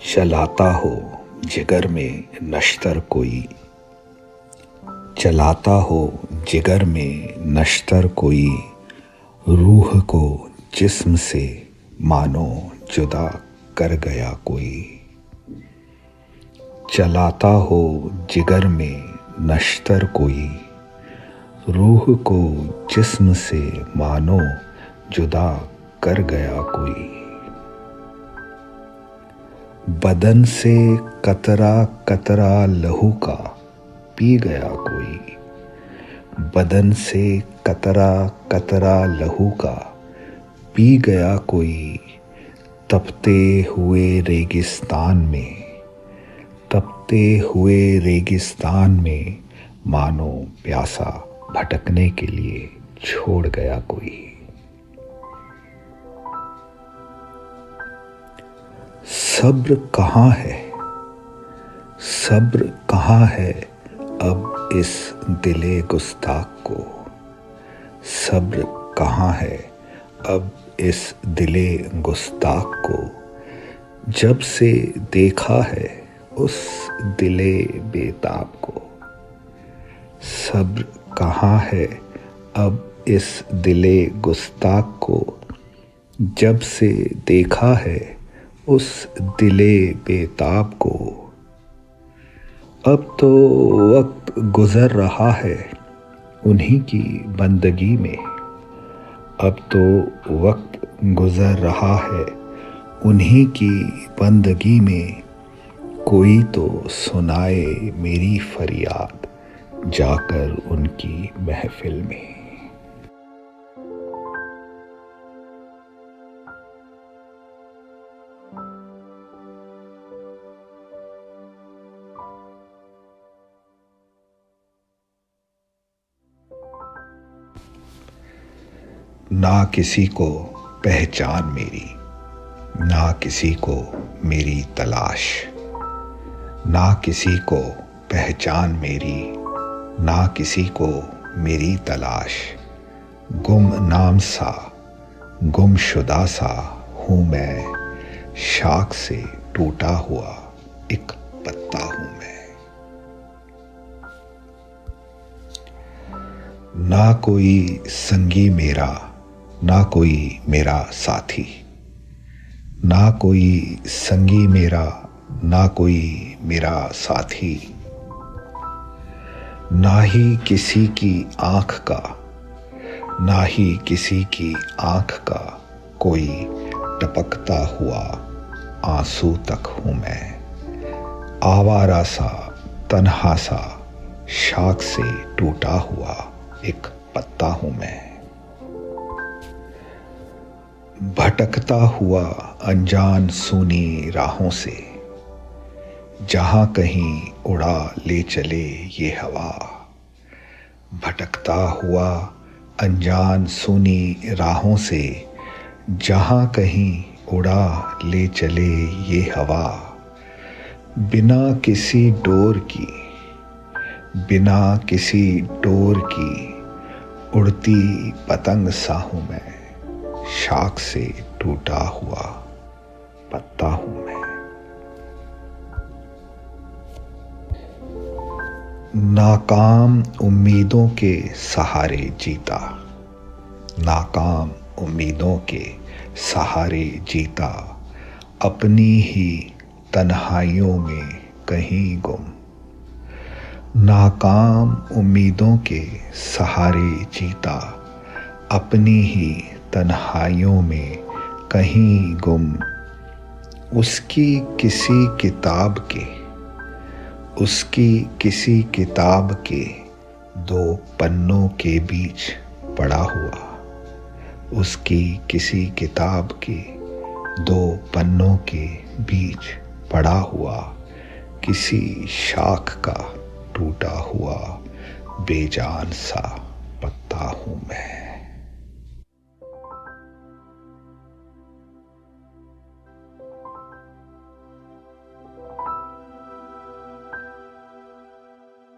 चलाता हो जिगर में नश्तर कोई, चलाता हो जिगर में नश्तर कोई, रूह को जिस्म से मानो जुदा कर गया कोई। चलाता हो जिगर में नश्तर कोई, रूह को जिस्म से मानो जुदा कर गया कोई। बदन से कतरा कतरा लहू का पी गया कोई, बदन से कतरा कतरा लहू का पी गया कोई। तपते हुए रेगिस्तान में, तपते हुए रेगिस्तान में मानो प्यासा भटकने के लिए छोड़ गया कोई। सब्र कहाँ है, सब्र कहाँ है अब इस दिले गुस्ताख को, सब्र कहाँ है अब इस दिले गुस्ताख को। जब से देखा है उस दिले बेताब को, सब्र कहाँ है अब इस दिले गुस्ताख को। जब से देखा है उस दिले बेताब को। अब तो वक्त गुजर रहा है उन्हीं की बंदगी में, अब तो वक्त गुजर रहा है उन्हीं की बंदगी में। कोई तो सुनाए मेरी फरियाद जाकर उनकी महफिल में। ना किसी को पहचान मेरी, ना किसी को मेरी तलाश, ना किसी को पहचान मेरी, ना किसी को मेरी तलाश। गुमनाम सा गुमशुदा सा हूँ मैं, शाख से टूटा हुआ एक पत्ता हूँ मैं। ना कोई संगी मेरा, ना कोई मेरा साथी, ना कोई संगी मेरा, ना कोई मेरा साथी। ना ही किसी की आँख का, ना ही किसी की आँख का कोई टपकता हुआ आंसू तक हूँ मैं। आवारा सा तन्हा सा शाख से टूटा हुआ एक पत्ता हूँ मैं। भटकता हुआ अनजान सूनी राहों से, जहाँ कहीं उड़ा ले चले ये हवा। भटकता हुआ अनजान सूनी राहों से, जहाँ कहीं उड़ा ले चले ये हवा। बिना किसी डोर की, बिना किसी डोर की उड़ती पतंग सा हूँ मैं। शाख से टूटा हुआ पत्ता हूँ मैं। नाकाम उम्मीदों के सहारे जीता, नाकाम उम्मीदों के सहारे जीता। अपनी ही तन्हाइयों में कहीं गुम, नाकाम उम्मीदों के सहारे जीता। अपनी ही तन्हाइयों में कहीं गुम। उसकी किसी किताब के, उसकी किसी किताब के दो पन्नों के बीच पड़ा हुआ। उसकी किसी किताब के दो पन्नों के बीच पड़ा हुआ। किसी शाख का टूटा हुआ बेजान सा पत्ता हूँ मैं।